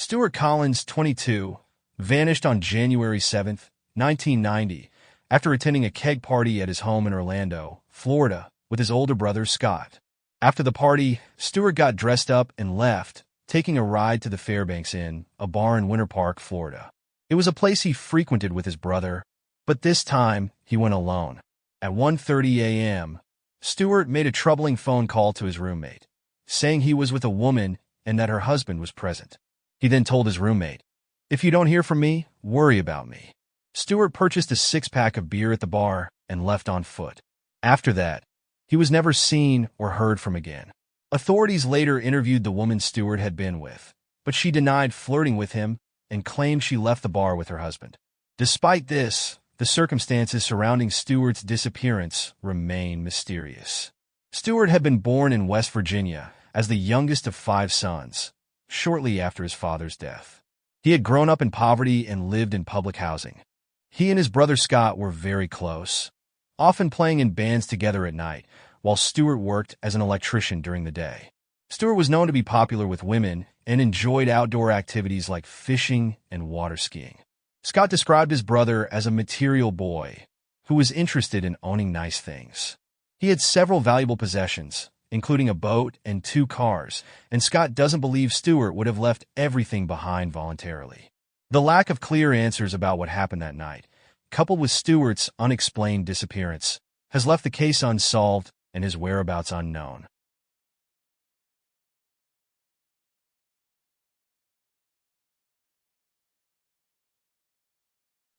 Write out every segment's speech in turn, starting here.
Stuart Collins, 22, vanished on January 7, 1990, after attending a keg party at his home in Orlando, Florida, with his older brother Scott. After the party, Stuart got dressed up and left, taking a ride to the Fairbanks Inn, a bar in Winter Park, Florida. It was a place he frequented with his brother, but this time he went alone. At 1:30 a.m., Stuart made a troubling phone call to his roommate, saying he was with a woman and that her husband was present. He then told his roommate, "If you don't hear from me, worry about me." Stuart purchased a six-pack of beer at the bar and left on foot. After that, he was never seen or heard from again. Authorities later interviewed the woman Stuart had been with, but she denied flirting with him and claimed she left the bar with her husband. Despite this, the circumstances surrounding Stuart's disappearance remain mysterious. Stuart had been born in West Virginia as the youngest of 5 sons, shortly after his father's death. He had grown up in poverty and lived in public housing. He and his brother Scott were very close, often playing in bands together at night, while Stuart worked as an electrician during the day. Stuart was known to be popular with women and enjoyed outdoor activities like fishing and water skiing. Scott described his brother as a material boy who was interested in owning nice things. He had several valuable possessions, including a boat and 2 cars, and Scott doesn't believe Stuart would have left everything behind voluntarily. The lack of clear answers about what happened that night, coupled with Stuart's unexplained disappearance, has left the case unsolved and his whereabouts unknown.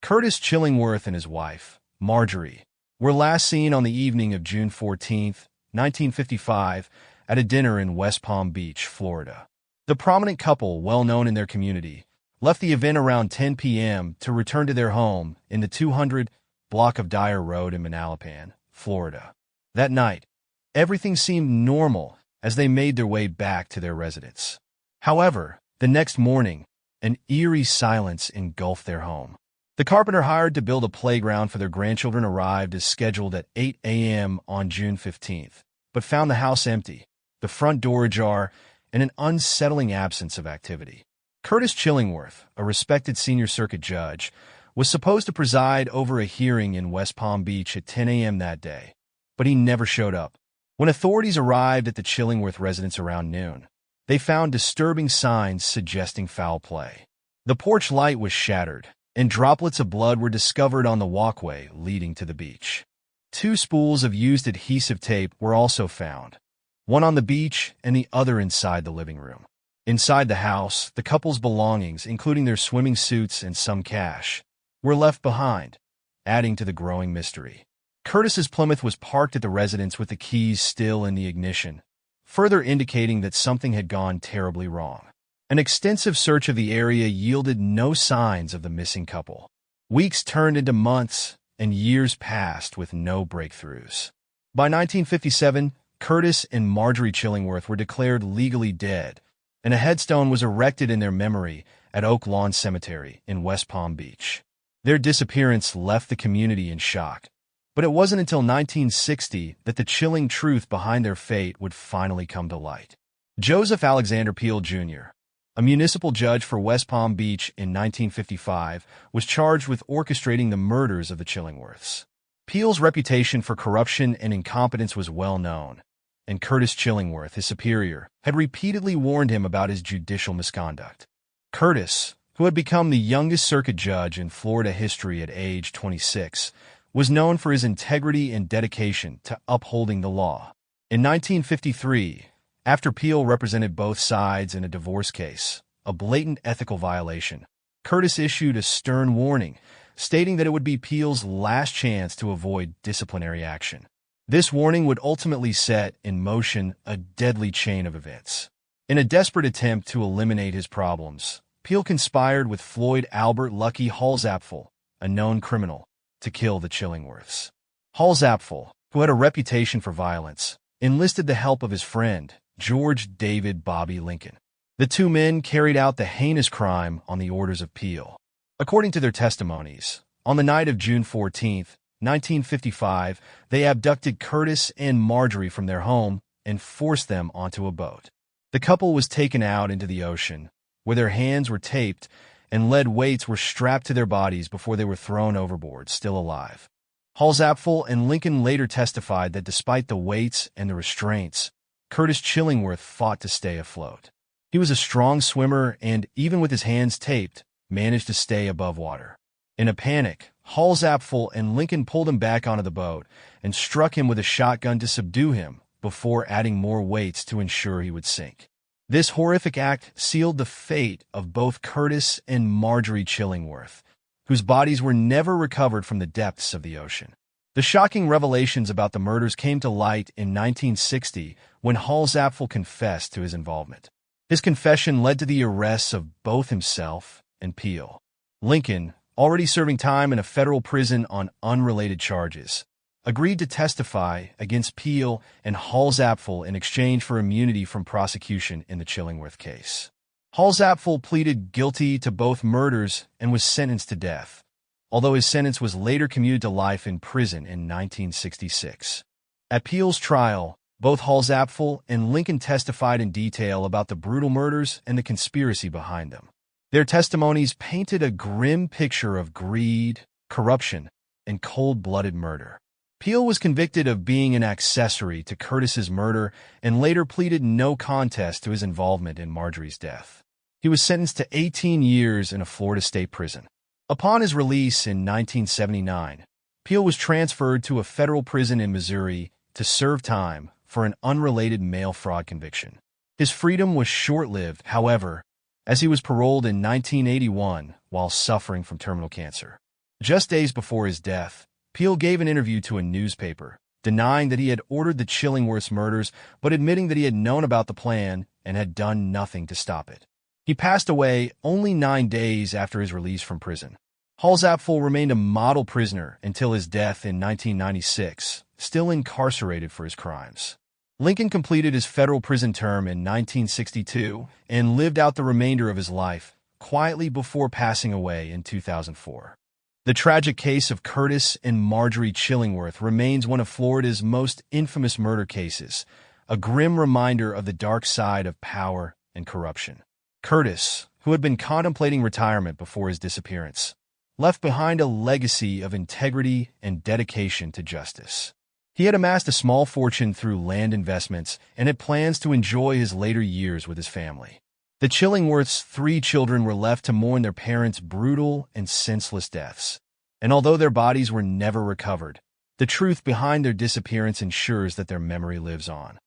Curtis Chillingworth and his wife, Marjorie, were last seen on the evening of June 14, 1955, at a dinner in West Palm Beach, Florida. The prominent couple, well known in their community, left the event around 10 p.m. to return to their home in the 200 block of Dyer Road in Manalapan, Florida. That night, everything seemed normal as they made their way back to their residence. However, the next morning, an eerie silence engulfed their home. The carpenter hired to build a playground for their grandchildren arrived as scheduled at 8 a.m. on June 15th, but found the house empty, the front door ajar, and an unsettling absence of activity. Curtis Chillingworth, a respected senior circuit judge, was supposed to preside over a hearing in West Palm Beach at 10 a.m. that day, but he never showed up. When authorities arrived at the Chillingworth residence around noon, they found disturbing signs suggesting foul play. The porch light was shattered, and droplets of blood were discovered on the walkway leading to the beach. 2 spools of used adhesive tape were also found, one on the beach and the other inside the living room. Inside the house, the couple's belongings, including their swimming suits and some cash, were left behind, adding to the growing mystery. Curtis's Plymouth was parked at the residence with the keys still in the ignition, further indicating that something had gone terribly wrong. An extensive search of the area yielded no signs of the missing couple. Weeks turned into months, and years passed with no breakthroughs. By 1957, Curtis and Marjorie Chillingworth were declared legally dead, and a headstone was erected in their memory at Oak Lawn Cemetery in West Palm Beach. Their disappearance left the community in shock, but it wasn't until 1960 that the chilling truth behind their fate would finally come to light. Joseph Alexander Peel, Jr., a municipal judge for West Palm Beach in 1955, was charged with orchestrating the murders of the Chillingworths. Peel's reputation for corruption and incompetence was well known, and Curtis Chillingworth, his superior, had repeatedly warned him about his judicial misconduct. Curtis, who had become the youngest circuit judge in Florida history at age 26, was known for his integrity and dedication to upholding the law. In 1953, after Peel represented both sides in a divorce case, a blatant ethical violation, Curtis issued a stern warning, stating that it would be Peel's last chance to avoid disciplinary action. This warning would ultimately set in motion a deadly chain of events. In a desperate attempt to eliminate his problems, Peel conspired with Floyd Albert Lucky Halsapfel, a known criminal, to kill the Chillingworths. Halsapfel, who had a reputation for violence, enlisted the help of his friend, George David Bobby Lincoln. The 2 men carried out the heinous crime on the orders of Peel. According to their testimonies, on the night of June 14, 1955, they abducted Curtis and Marjorie from their home and forced them onto a boat. The couple was taken out into the ocean, where their hands were taped and lead weights were strapped to their bodies before they were thrown overboard, still alive. Halsapfel and Lincoln later testified that despite the weights and the restraints, Curtis Chillingworth fought to stay afloat. He was a strong swimmer and, even with his hands taped, managed to stay above water. In a panic, Halsapfel and Lincoln pulled him back onto the boat and struck him with a shotgun to subdue him before adding more weights to ensure he would sink. This horrific act sealed the fate of both Curtis and Marjorie Chillingworth, whose bodies were never recovered from the depths of the ocean. The shocking revelations about the murders came to light in 1960 when Halsapfel confessed to his involvement. His confession led to the arrests of both himself and Peel. Lincoln, already serving time in a federal prison on unrelated charges, agreed to testify against Peel and Halsapfel in exchange for immunity from prosecution in the Chillingworth case. Halsapfel pleaded guilty to both murders and was sentenced to death, although his sentence was later commuted to life in prison in 1966. At Peel's trial, both Halsapfel and Lincoln testified in detail about the brutal murders and the conspiracy behind them. Their testimonies painted a grim picture of greed, corruption, and cold-blooded murder. Peel was convicted of being an accessory to Curtis's murder and later pleaded no contest to his involvement in Marjorie's death. He was sentenced to 18 years in a Florida state prison. Upon his release in 1979, Peel was transferred to a federal prison in Missouri to serve time for an unrelated mail fraud conviction. His freedom was short-lived, however, as he was paroled in 1981 while suffering from terminal cancer. Just days before his death, Peel gave an interview to a newspaper, denying that he had ordered the Chillingworth murders but admitting that he had known about the plan and had done nothing to stop it. He passed away only 9 days after his release from prison. Halsapfel remained a model prisoner until his death in 1996, still incarcerated for his crimes. Lincoln completed his federal prison term in 1962 and lived out the remainder of his life quietly before passing away in 2004. The tragic case of Curtis and Marjorie Chillingworth remains one of Florida's most infamous murder cases, a grim reminder of the dark side of power and corruption. Curtis, who had been contemplating retirement before his disappearance, left behind a legacy of integrity and dedication to justice. He had amassed a small fortune through land investments and had plans to enjoy his later years with his family. The Chillingworths' 3 children were left to mourn their parents' brutal and senseless deaths. And although their bodies were never recovered, the truth behind their disappearance ensures that their memory lives on.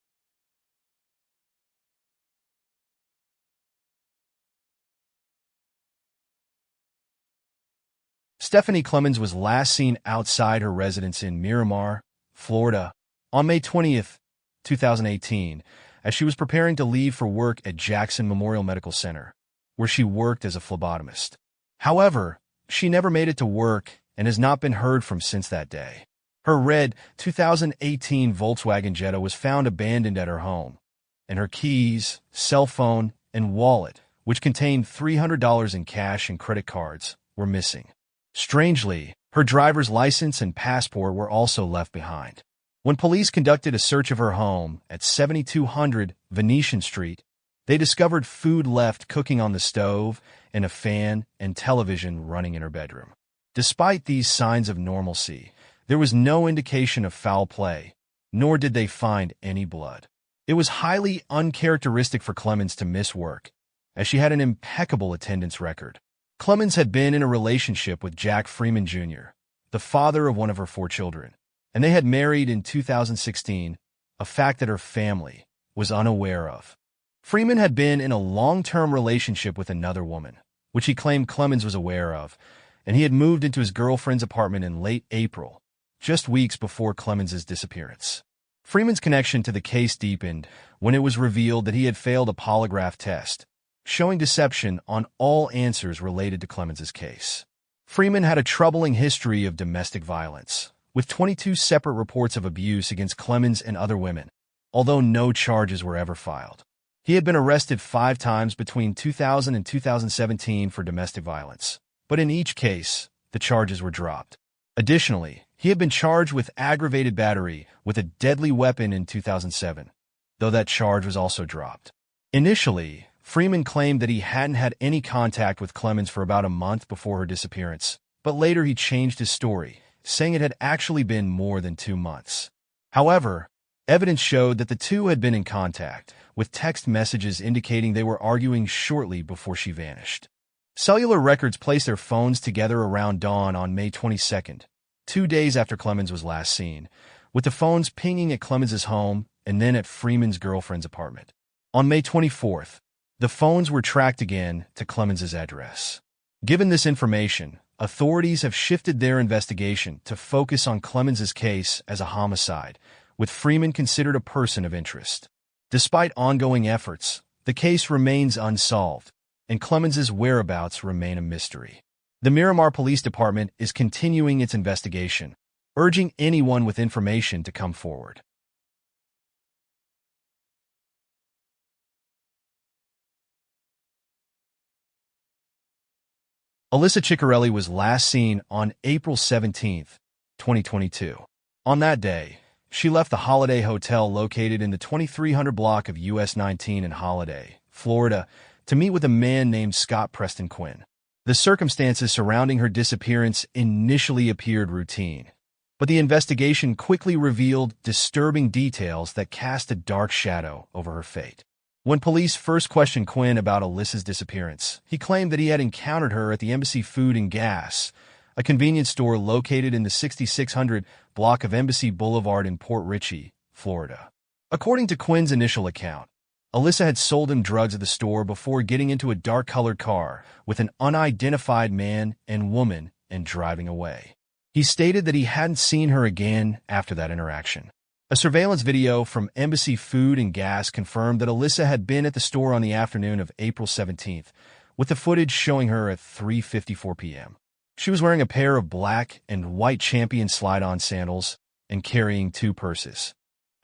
Stephanie Clemens was last seen outside her residence in Miramar, Florida, on May 20th, 2018, as she was preparing to leave for work at Jackson Memorial Medical Center, where she worked as a phlebotomist. However, she never made it to work and has not been heard from since that day. Her red 2018 Volkswagen Jetta was found abandoned at her home, and her keys, cell phone, and wallet, which contained $300 in cash and credit cards, were missing. Strangely, her driver's license and passport were also left behind. When police conducted a search of her home at 7200 Venetian Street, they discovered food left cooking on the stove and a fan and television running in her bedroom. Despite these signs of normalcy, there was no indication of foul play, nor did they find any blood. It was highly uncharacteristic for Clemens to miss work, as she had an impeccable attendance record. Clemens had been in a relationship with Jack Freeman Jr., the father of one of her 4 children, and they had married in 2016, a fact that her family was unaware of. Freeman had been in a long-term relationship with another woman, which he claimed Clemens was aware of, and he had moved into his girlfriend's apartment in late April, just weeks before Clemens's disappearance. Freeman's connection to the case deepened when it was revealed that he had failed a polygraph test, showing deception on all answers related to Clemens's case. Freeman had a troubling history of domestic violence, with 22 separate reports of abuse against Clemens and other women, although no charges were ever filed. He had been arrested 5 times between 2000 and 2017 for domestic violence, but in each case, the charges were dropped. Additionally, he had been charged with aggravated battery with a deadly weapon in 2007, though that charge was also dropped. Initially, Freeman claimed that he hadn't had any contact with Clemens for about a month before her disappearance, but later he changed his story, saying it had actually been more than 2 months. However, evidence showed that the two had been in contact, with text messages indicating they were arguing shortly before she vanished. Cellular records placed their phones together around dawn on May 22nd, 2 days after Clemens was last seen, with the phones pinging at Clemens's home and then at Freeman's girlfriend's apartment. On May 24th, the phones were tracked again to Clemens's address. Given this information, authorities have shifted their investigation to focus on Clemens's case as a homicide, with Freeman considered a person of interest. Despite ongoing efforts, the case remains unsolved, and Clemens's whereabouts remain a mystery. The Miramar Police Department is continuing its investigation, urging anyone with information to come forward. Alyssa Chiarelli was last seen on April 17, 2022. On that day, she left the Holiday Hotel located in the 2300 block of US 19 in Holiday, Florida, to meet with a man named Scott Preston Quinn. The circumstances surrounding her disappearance initially appeared routine, but the investigation quickly revealed disturbing details that cast a dark shadow over her fate. When police first questioned Quinn about Alyssa's disappearance, he claimed that he had encountered her at the Embassy Food and Gas, a convenience store located in the 6600 block of Embassy Boulevard in Port Richey, Florida. According to Quinn's initial account, Alyssa had sold him drugs at the store before getting into a dark-colored car with an unidentified man and woman and driving away. He stated that he hadn't seen her again after that interaction. A surveillance video from Embassy Food and Gas confirmed that Alyssa had been at the store on the afternoon of April 17th, with the footage showing her at 3:54 p.m. She was wearing a pair of black and white Champion slide-on sandals and carrying 2 purses.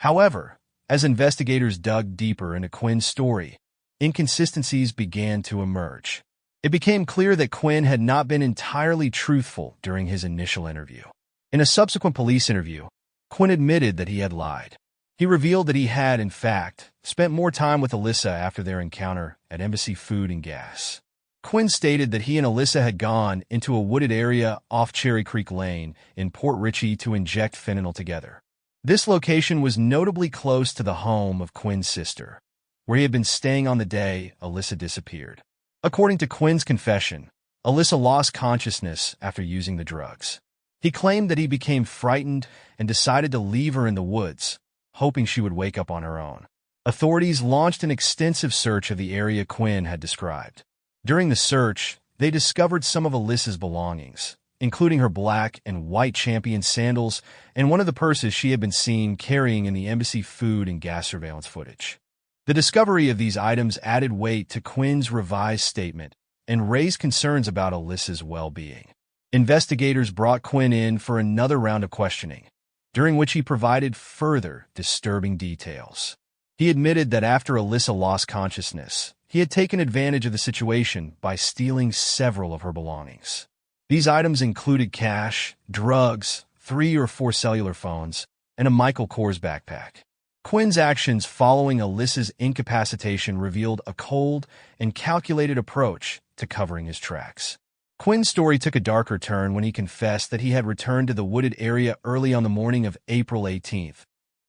However, as investigators dug deeper into Quinn's story, inconsistencies began to emerge. It became clear that Quinn had not been entirely truthful during his initial interview. In a subsequent police interview, Quinn admitted that he had lied. He revealed that he had, in fact, spent more time with Alyssa after their encounter at Embassy Food and Gas. Quinn stated that he and Alyssa had gone into a wooded area off Cherry Creek Lane in Port Richey to inject fentanyl together. This location was notably close to the home of Quinn's sister, where he had been staying on the day Alyssa disappeared. According to Quinn's confession, Alyssa lost consciousness after using the drugs. He claimed that he became frightened and decided to leave her in the woods, hoping she would wake up on her own. Authorities launched an extensive search of the area Quinn had described. During the search, they discovered some of Alyssa's belongings, including her black and white Champion sandals and one of the purses she had been seen carrying in the Embassy Food and Gas surveillance footage. The discovery of these items added weight to Quinn's revised statement and raised concerns about Alyssa's well-being. Investigators brought Quinn in for another round of questioning, during which he provided further disturbing details. He admitted that after Alyssa lost consciousness, he had taken advantage of the situation by stealing several of her belongings. These items included cash, drugs, 3 or 4 cellular phones, and a Michael Kors backpack. Quinn's actions following Alyssa's incapacitation revealed a cold and calculated approach to covering his tracks. Quinn's story took a darker turn when he confessed that he had returned to the wooded area early on the morning of April 18th,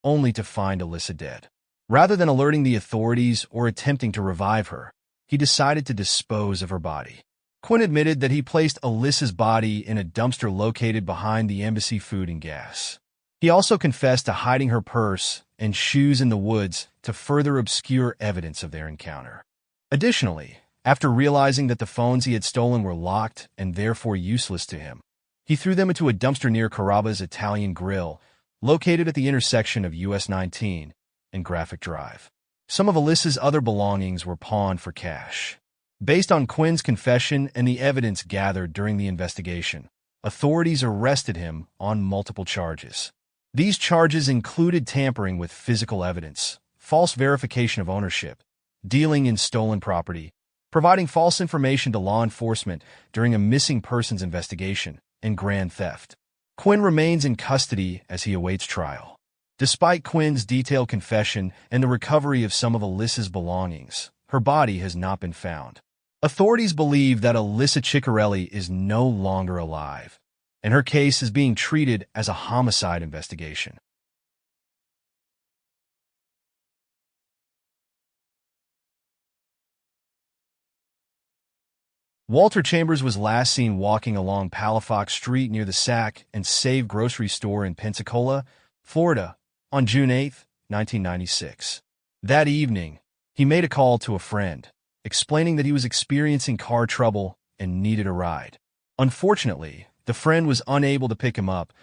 only to find Alyssa dead. Rather than alerting the authorities or attempting to revive her, he decided to dispose of her body. Quinn admitted that he placed Alyssa's body in a dumpster located behind the Embassy Food and Gas. He also confessed to hiding her purse and shoes in the woods to further obscure evidence of their encounter. Additionally, after realizing that the phones he had stolen were locked and therefore useless to him, he threw them into a dumpster near Carrabba's Italian Grill, located at the intersection of US 19 and Graphic Drive. Some of Alyssa's other belongings were pawned for cash. Based on Quinn's confession and the evidence gathered during the investigation, authorities arrested him on multiple charges. These charges included tampering with physical evidence, false verification of ownership, dealing in stolen property, providing false information to law enforcement during a missing persons investigation, and grand theft. Quinn remains in custody as he awaits trial. Despite Quinn's detailed confession and the recovery of some of Alyssa's belongings, her body has not been found. Authorities believe that Alyssa Chiarelli is no longer alive, and her case is being treated as a homicide investigation. Walter Chambers was last seen walking along Palafox Street near the Sack and Save grocery store in Pensacola, Florida, on June 8, 1996. That evening, he made a call to a friend, explaining that he was experiencing car trouble and needed a ride. Unfortunately, the friend was unable to pick him up,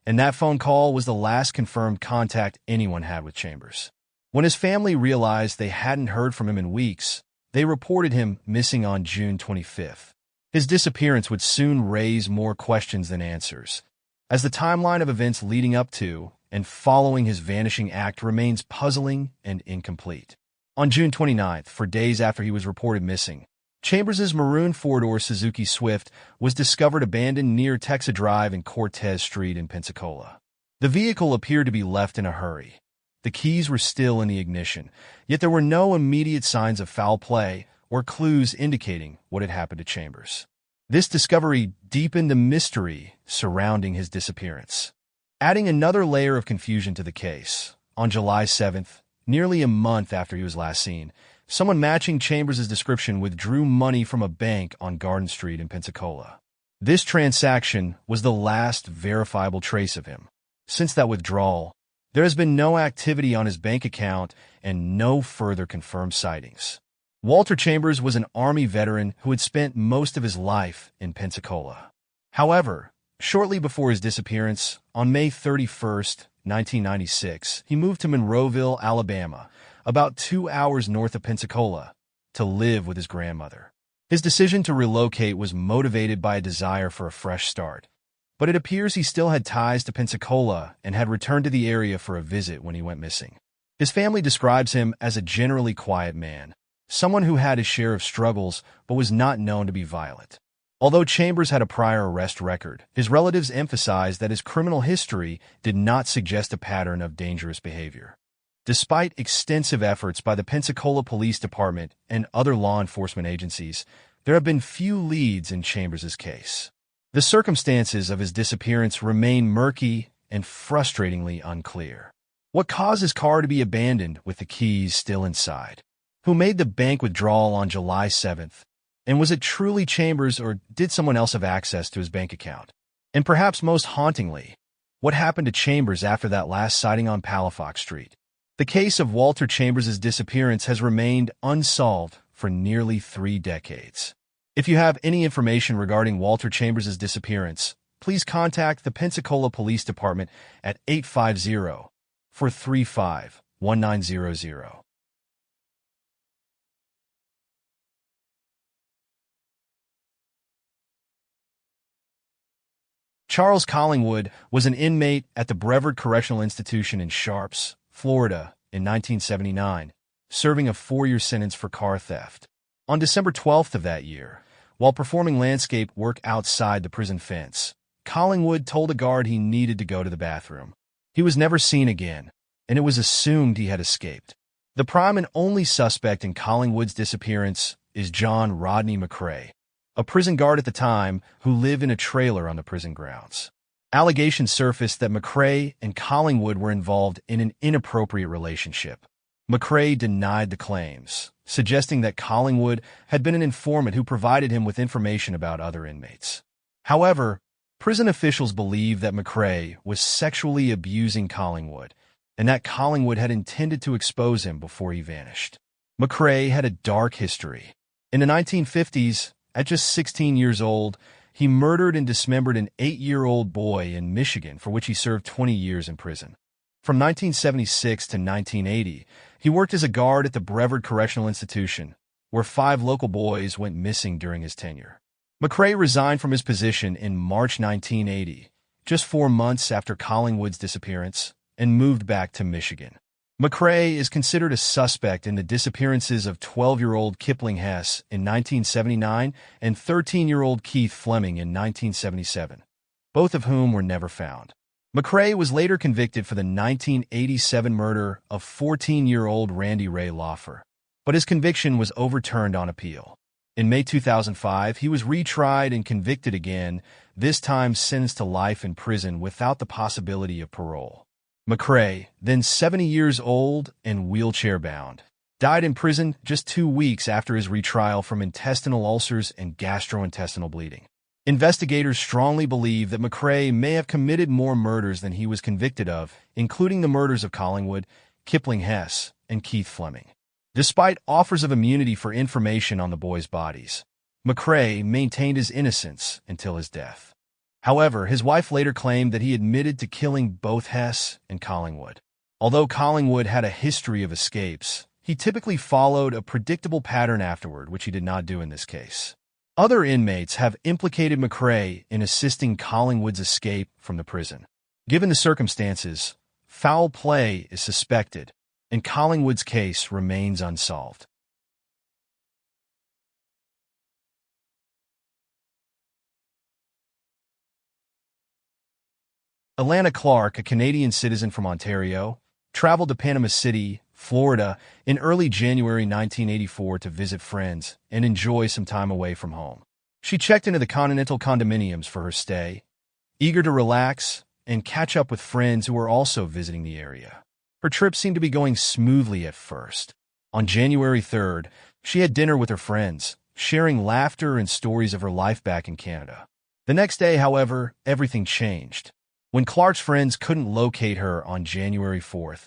and that phone call was the last confirmed contact anyone had with Chambers. When his family realized they hadn't heard from him in weeks, they reported him missing on June 25th. His disappearance would soon raise more questions than answers, as the timeline of events leading up to and following his vanishing act remains puzzling and incomplete. On June 29th, for days after he was reported missing, Chambers' maroon four-door Suzuki Swift was discovered abandoned near Texa Drive and Cortez Street in Pensacola. The vehicle appeared to be left in a hurry. The keys were still in the ignition, yet there were no immediate signs of foul play or clues indicating what had happened to Chambers. This discovery deepened the mystery surrounding his disappearance, adding another layer of confusion to the case. On July 7th, nearly a month after he was last seen, someone matching Chambers' description withdrew money from a bank on Garden Street in Pensacola. This transaction was the last verifiable trace of him. Since that withdrawal, there has been no activity on his bank account and no further confirmed sightings. Walter Chambers was an Army veteran who had spent most of his life in Pensacola. However, shortly before his disappearance, on May 31st, 1996, he moved to Monroeville, Alabama, about 2 hours north of Pensacola, to live with his grandmother. His decision to relocate was motivated by a desire for a fresh start, but it appears he still had ties to Pensacola and had returned to the area for a visit when he went missing. His family describes him as a generally quiet man, someone who had his share of struggles but was not known to be violent. Although Chambers had a prior arrest record, his relatives emphasized that his criminal history did not suggest a pattern of dangerous behavior. Despite extensive efforts by the Pensacola Police Department and other law enforcement agencies, there have been few leads in Chambers' case. The circumstances of his disappearance remain murky and frustratingly unclear. What caused his car to be abandoned with the keys still inside? Who made the bank withdrawal on July 7th? And was it truly Chambers, or did someone else have access to his bank account? And perhaps most hauntingly, what happened to Chambers after that last sighting on Palafox Street? The case of Walter Chambers' disappearance has remained unsolved for nearly 3 decades. If you have any information regarding Walter Chambers' disappearance, please contact the Pensacola Police Department at 850-435-1900. Charles Collingwood was an inmate at the Brevard Correctional Institution in Sharps, Florida, in 1979, serving a 4-year sentence for car theft. On December 12th of that year, while performing landscape work outside the prison fence, Collingwood told a guard he needed to go to the bathroom. He was never seen again, and it was assumed he had escaped. The prime and only suspect in Collingwood's disappearance is John Rodney McCrae, a prison guard at the time who lived in a trailer on the prison grounds. Allegations surfaced that McCrae and Collingwood were involved in an inappropriate relationship. McCrae denied the claims, suggesting that Collingwood had been an informant who provided him with information about other inmates. However, prison officials believed that McCrae was sexually abusing Collingwood, and that Collingwood had intended to expose him before he vanished. McCrae had a dark history. In the 1950s, at just 16 years old, he murdered and dismembered an 8-year-old boy in Michigan, for which he served 20 years in prison. From 1976 to 1980, he worked as a guard at the Brevard Correctional Institution, where 5 local boys went missing during his tenure. McCrae resigned from his position in March 1980, just 4 months after Collingwood's disappearance, and moved back to Michigan. McCrae is considered a suspect in the disappearances of 12-year-old Kipling Hess in 1979 and 13-year-old Keith Fleming in 1977, both of whom were never found. McCrae was later convicted for the 1987 murder of 14-year-old Randy Ray Lawfer, but his conviction was overturned on appeal. In May 2005, he was retried and convicted again, this time sentenced to life in prison without the possibility of parole. McRae, then 70 years old and wheelchair-bound, died in prison just 2 weeks after his retrial from intestinal ulcers and gastrointestinal bleeding. Investigators strongly believe that McRae may have committed more murders than he was convicted of, including the murders of Collingwood, Kipling Hess, and Keith Fleming. Despite offers of immunity for information on the boys' bodies, McRae maintained his innocence until his death. However, his wife later claimed that he admitted to killing both Hess and Collingwood. Although Collingwood had a history of escapes, he typically followed a predictable pattern afterward, which he did not do in this case. Other inmates have implicated McRae in assisting Collingwood's escape from the prison. Given the circumstances, foul play is suspected, and Collingwood's case remains unsolved. Alana Clark, a Canadian citizen from Ontario, traveled to Panama City, Florida, in early January 1984 to visit friends and enjoy some time away from home. She checked into the Continental condominiums for her stay, eager to relax and catch up with friends who were also visiting the area. Her trip seemed to be going smoothly at first. On January 3rd, she had dinner with her friends, sharing laughter and stories of her life back in Canada. The next day, however, everything changed. When Clark's friends couldn't locate her on January 4th,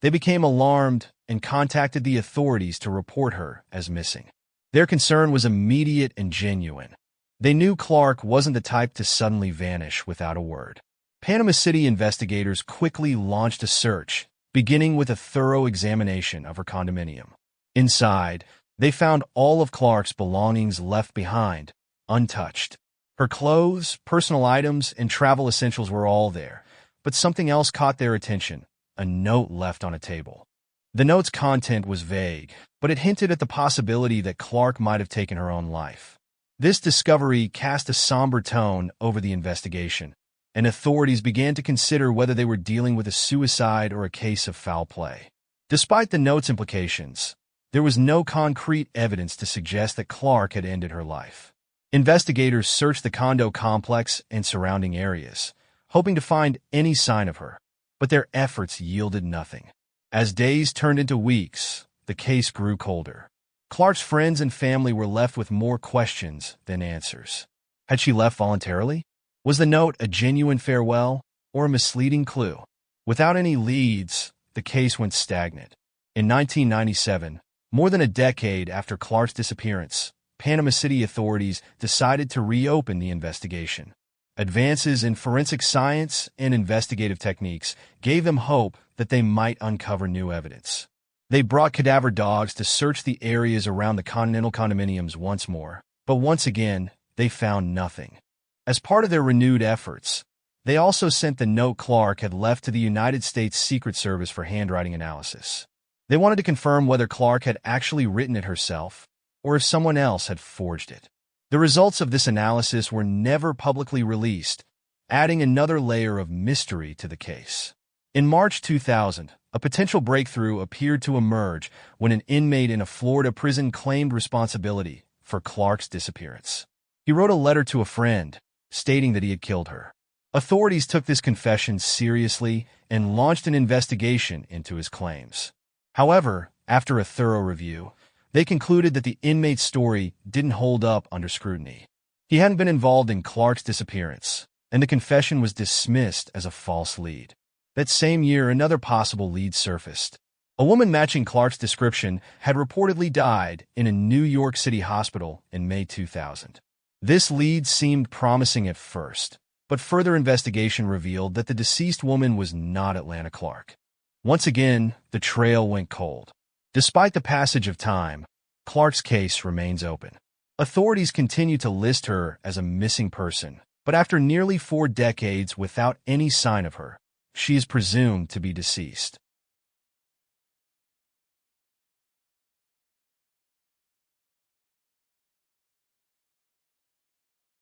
they became alarmed and contacted the authorities to report her as missing. Their concern was immediate and genuine. They knew Clark wasn't the type to suddenly vanish without a word. Panama City investigators quickly launched a search, beginning with a thorough examination of her condominium. Inside, they found all of Clark's belongings left behind, untouched. Her clothes, personal items, and travel essentials were all there, but something else caught their attention, a note left on a table. The note's content was vague, but it hinted at the possibility that Clark might have taken her own life. This discovery cast a somber tone over the investigation, and authorities began to consider whether they were dealing with a suicide or a case of foul play. Despite the note's implications, there was no concrete evidence to suggest that Clark had ended her life. Investigators searched the condo complex and surrounding areas, hoping to find any sign of her, but their efforts yielded nothing. As days turned into weeks, the case grew colder. Clark's friends and family were left with more questions than answers. Had she left voluntarily? Was the note a genuine farewell or a misleading clue? Without any leads, the case went stagnant. In 1997, more than a decade after Clark's disappearance, Panama City authorities decided to reopen the investigation. Advances in forensic science and investigative techniques gave them hope that they might uncover new evidence. They brought cadaver dogs to search the areas around the Continental condominiums once more, but once again, they found nothing. As part of their renewed efforts, they also sent the note Clark had left to the United States Secret Service for handwriting analysis. They wanted to confirm whether Clark had actually written it herself, or if someone else had forged it. The results of this analysis were never publicly released, adding another layer of mystery to the case. In March 2000, a potential breakthrough appeared to emerge when an inmate in a Florida prison claimed responsibility for Clark's disappearance. He wrote a letter to a friend, stating that he had killed her. Authorities took this confession seriously and launched an investigation into his claims. However, after a thorough review, they concluded that the inmate's story didn't hold up under scrutiny. He hadn't been involved in Clark's disappearance, and the confession was dismissed as a false lead. That same year, another possible lead surfaced. A woman matching Clark's description had reportedly died in a New York City hospital in May 2000. This lead seemed promising at first, but further investigation revealed that the deceased woman was not Alana Clark. Once again, the trail went cold. Despite the passage of time, Clark's case remains open. Authorities continue to list her as a missing person, but after nearly 4 decades without any sign of her, she is presumed to be deceased.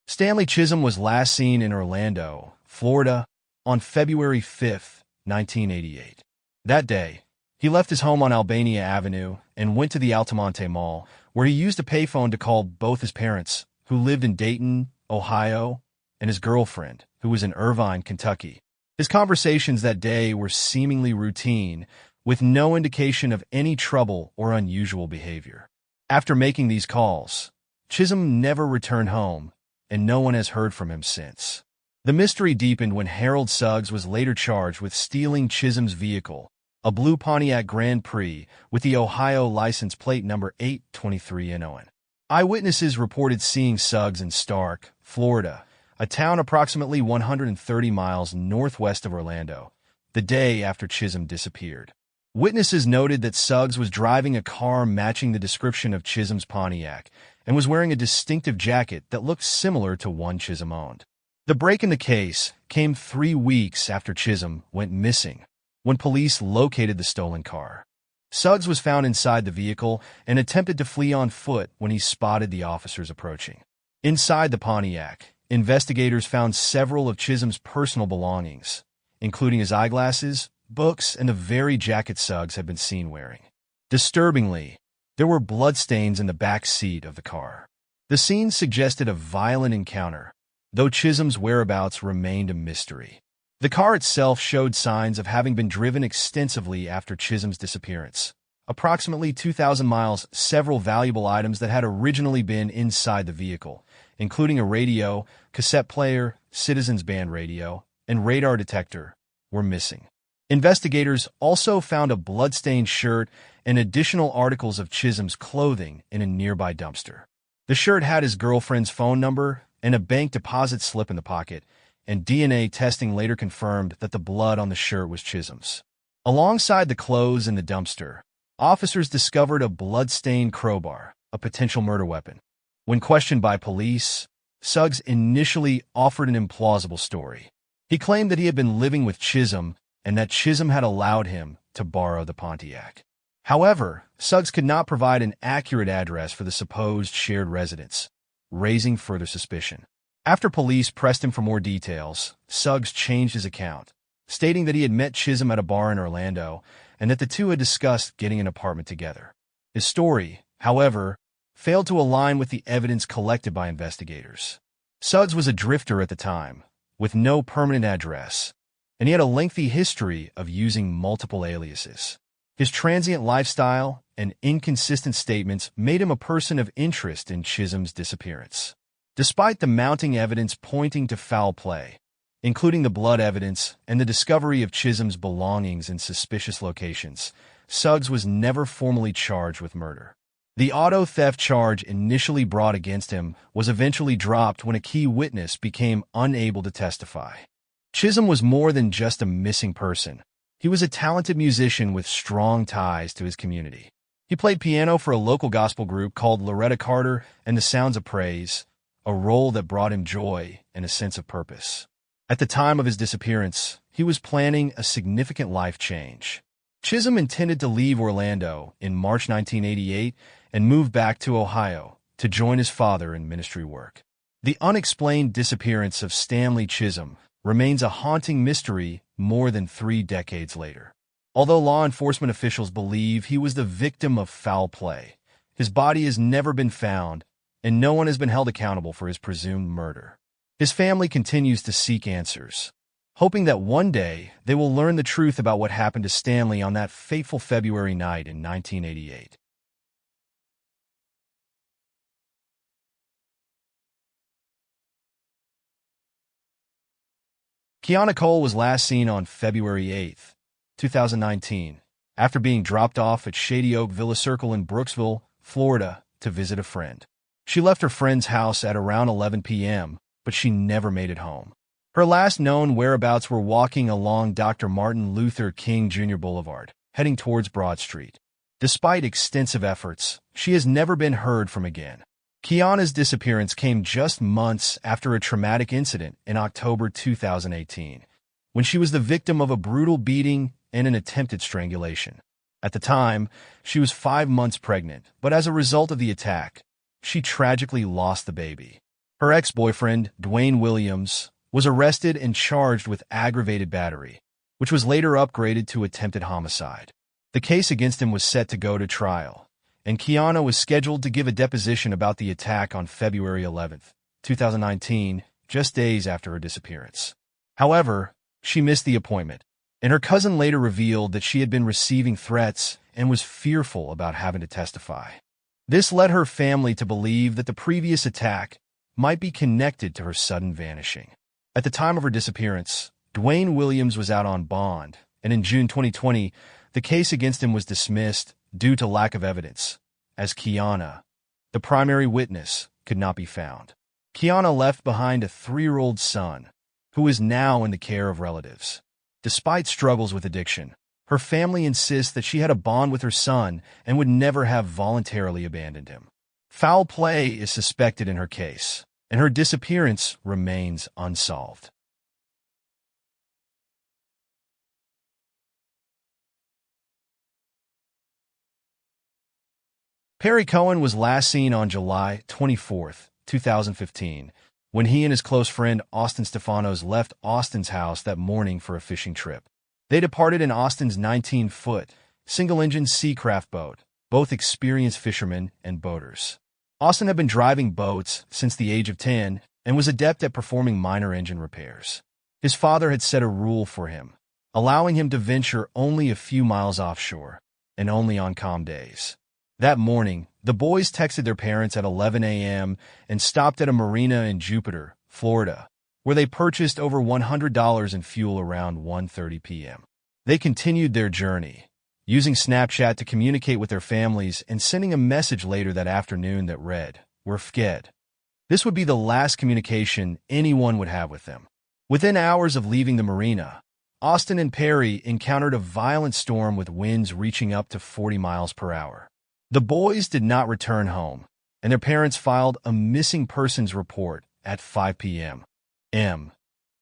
Stanley Chisholm was last seen in Orlando, Florida, on February 5, 1988. That day, he left his home on Albania Avenue and went to the Altamonte Mall, where he used a payphone to call both his parents, who lived in Dayton, Ohio, and his girlfriend, who was in Irvine, Kentucky. His conversations that day were seemingly routine, with no indication of any trouble or unusual behavior. After making these calls, Chisholm never returned home, and no one has heard from him since. The mystery deepened when Harold Suggs was later charged with stealing Chisholm's vehicle, a blue Pontiac Grand Prix with the Ohio license plate number 823NON. Eyewitnesses reported seeing Suggs in Stark, Florida, a town approximately 130 miles northwest of Orlando, the day after Chisholm disappeared. Witnesses noted that Suggs was driving a car matching the description of Chisholm's Pontiac and was wearing a distinctive jacket that looked similar to one Chisholm owned. The break in the case came 3 weeks after Chisholm went missing, when police located the stolen car. Suggs was found inside the vehicle and attempted to flee on foot when he spotted the officers approaching. Inside the Pontiac, investigators found several of Chisholm's personal belongings, including his eyeglasses, books, and the very jacket Suggs had been seen wearing. Disturbingly, there were bloodstains in the back seat of the car. The scene suggested a violent encounter, though Chisholm's whereabouts remained a mystery. The car itself showed signs of having been driven extensively after Chisholm's disappearance. Approximately 2,000 miles, several valuable items that had originally been inside the vehicle, including a radio, cassette player, Citizens Band radio, and radar detector, were missing. Investigators also found a bloodstained shirt and additional articles of Chisholm's clothing in a nearby dumpster. The shirt had his girlfriend's phone number and a bank deposit slip in the pocket, and DNA testing later confirmed that the blood on the shirt was Chisholm's. Alongside the clothes in the dumpster, officers discovered a blood-stained crowbar, a potential murder weapon. When questioned by police, Suggs initially offered an implausible story. He claimed that he had been living with Chisholm and that Chisholm had allowed him to borrow the Pontiac. However, Suggs could not provide an accurate address for the supposed shared residence, raising further suspicion. After police pressed him for more details, Suggs changed his account, stating that he had met Chisholm at a bar in Orlando and that the two had discussed getting an apartment together. His story, however, failed to align with the evidence collected by investigators. Suggs was a drifter at the time, with no permanent address, and he had a lengthy history of using multiple aliases. His transient lifestyle and inconsistent statements made him a person of interest in Chisholm's disappearance. Despite the mounting evidence pointing to foul play, including the blood evidence and the discovery of Chisholm's belongings in suspicious locations, Suggs was never formally charged with murder. The auto theft charge initially brought against him was eventually dropped when a key witness became unable to testify. Chisholm was more than just a missing person. He was a talented musician with strong ties to his community. He played piano for a local gospel group called Loretta Carter and the Sounds of Praise, a role that brought him joy and a sense of purpose. At the time of his disappearance, he was planning a significant life change. Chisholm intended to leave Orlando in March 1988 and move back to Ohio to join his father in ministry work. The unexplained disappearance of Stanley Chisholm remains a haunting mystery more than 3 decades later. Although law enforcement officials believe he was the victim of foul play, his body has never been found, and no one has been held accountable for his presumed murder. His family continues to seek answers, hoping that one day they will learn the truth about what happened to Stanley on that fateful February night in 1988. Kiana Cole was last seen on February 8, 2019, after being dropped off at Shady Oak Villa Circle in Brooksville, Florida, to visit a friend. She left her friend's house at around 11 p.m., but she never made it home. Her last known whereabouts were walking along Dr. Martin Luther King Jr. Boulevard, heading towards Broad Street. Despite extensive efforts, she has never been heard from again. Kiana's disappearance came just months after a traumatic incident in October 2018, when she was the victim of a brutal beating and an attempted strangulation. At the time, she was 5 months pregnant, but as a result of the attack, she tragically lost the baby. Her ex-boyfriend, Dwayne Williams, was arrested and charged with aggravated battery, which was later upgraded to attempted homicide. The case against him was set to go to trial, and Kiana was scheduled to give a deposition about the attack on February 11, 2019, just days after her disappearance. However, she missed the appointment, and her cousin later revealed that she had been receiving threats and was fearful about having to testify. This led her family to believe that the previous attack might be connected to her sudden vanishing. At the time of her disappearance, Dwayne Williams was out on bond, and in June 2020, the case against him was dismissed due to lack of evidence, as Kiana, the primary witness, could not be found. Kiana left behind a 3-year-old son, who is now in the care of relatives. Despite struggles with addiction, her family insists that she had a bond with her son and would never have voluntarily abandoned him. Foul play is suspected in her case, and her disappearance remains unsolved. Perry Cohen was last seen on July 24, 2015, when he and his close friend Austin Stefanos left Austin's house that morning for a fishing trip. They departed in Austin's 19-foot, single-engine Seacraft boat, both experienced fishermen and boaters. Austin had been driving boats since the age of 10 and was adept at performing minor engine repairs. His father had set a rule for him, allowing him to venture only a few miles offshore, and only on calm days. That morning, the boys texted their parents at 11 a.m. and stopped at a marina in Jupiter, Florida, where they purchased over $100 in fuel around 1:30 p.m. They continued their journey, using Snapchat to communicate with their families and sending a message later that afternoon that read, "We're fged." This would be the last communication anyone would have with them. Within hours of leaving the marina, Austin and Perry encountered a violent storm with winds reaching up to 40 miles per hour. The boys did not return home, and their parents filed a missing persons report at 5 p.m.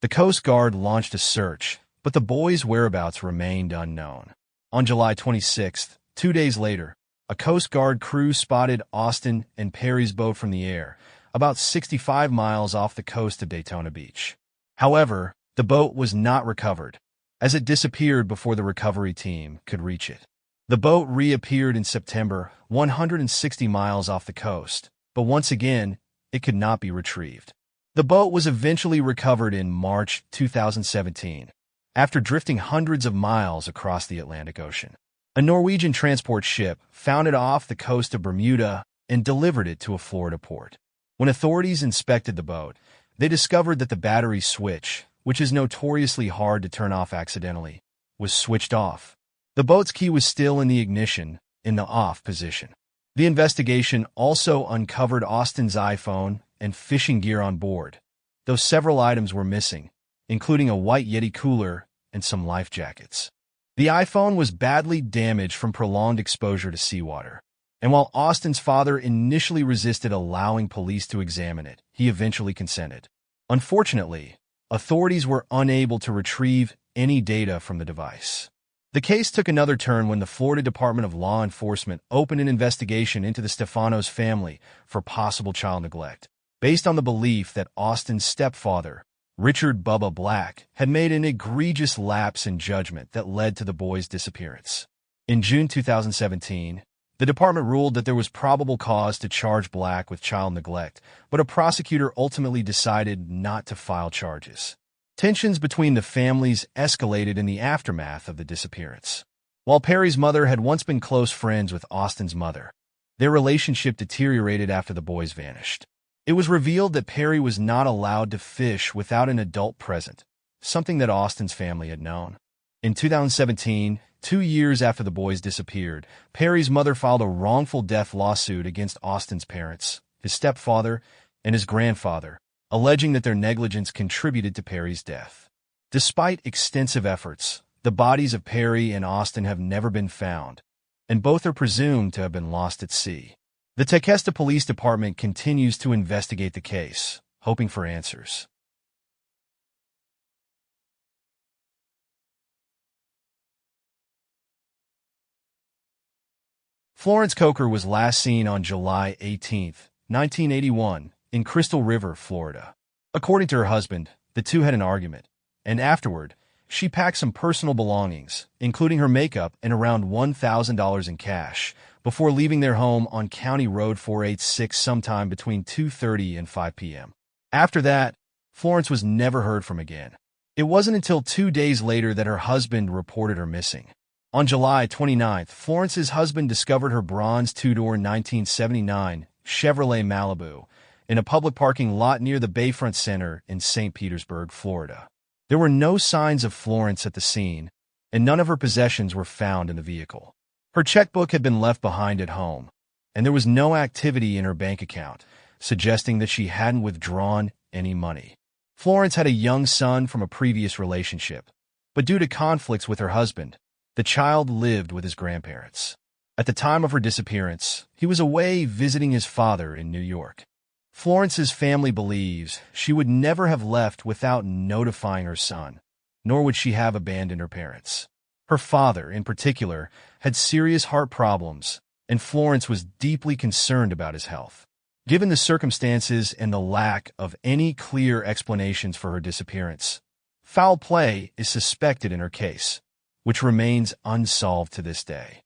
The Coast Guard launched a search, but the boys' whereabouts remained unknown. On July 26, 2 days later, a Coast Guard crew spotted Austin and Perry's boat from the air, about 65 miles off the coast of Daytona Beach. However, the boat was not recovered, as it disappeared before the recovery team could reach it. The boat reappeared in September, 160 miles off the coast, but once again, it could not be retrieved. The boat was eventually recovered in March 2017, after drifting hundreds of miles across the Atlantic Ocean. A Norwegian transport ship found it off the coast of Bermuda and delivered it to a Florida port. When authorities inspected the boat, they discovered that the battery switch, which is notoriously hard to turn off accidentally, was switched off. The boat's key was still in the ignition, in the off position. The investigation also uncovered Austin's iPhone and fishing gear on board, though several items were missing, including a white Yeti cooler and some life jackets. The iPhone was badly damaged from prolonged exposure to seawater, and while Austin's father initially resisted allowing police to examine it, he eventually consented. Unfortunately, authorities were unable to retrieve any data from the device. The case took another turn when the Florida Department of Law Enforcement opened an investigation into the Stefanos family for possible child neglect, based on the belief that Austin's stepfather, Richard Bubba Black, had made an egregious lapse in judgment that led to the boys' disappearance. In June 2017, the department ruled that there was probable cause to charge Black with child neglect, but a prosecutor ultimately decided not to file charges. Tensions between the families escalated in the aftermath of the disappearance. While Perry's mother had once been close friends with Austin's mother, their relationship deteriorated after the boys vanished. It was revealed that Perry was not allowed to fish without an adult present, something that Austin's family had known. In 2017, 2 years after the boys disappeared, Perry's mother filed a wrongful death lawsuit against Austin's parents, his stepfather, and his grandfather, alleging that their negligence contributed to Perry's death. Despite extensive efforts, the bodies of Perry and Austin have never been found, and both are presumed to have been lost at sea. The Tequesta Police Department continues to investigate the case, hoping for answers. Florence Coker was last seen on July 18, 1981, in Crystal River, Florida. According to her husband, the two had an argument, and afterward, She packed some personal belongings, including her makeup and around $1,000 in cash, before leaving their home on County Road 486 sometime between 2:30 and 5 p.m. After that, Florence was never heard from again. It wasn't until 2 days later that her husband reported her missing. On July 29th, Florence's husband discovered her bronze two-door 1979 Chevrolet Malibu in a public parking lot near the Bayfront Center in St. Petersburg, Florida. There were no signs of Florence at the scene, and none of her possessions were found in the vehicle. Her checkbook had been left behind at home, and there was no activity in her bank account, suggesting that she hadn't withdrawn any money. Florence had a young son from a previous relationship, but due to conflicts with her husband, the child lived with his grandparents. At the time of her disappearance, he was away visiting his father in New York. Florence's family believes she would never have left without notifying her son, nor would she have abandoned her parents. Her father, in particular, had serious heart problems, and Florence was deeply concerned about his health. Given the circumstances and the lack of any clear explanations for her disappearance, foul play is suspected in her case, which remains unsolved to this day.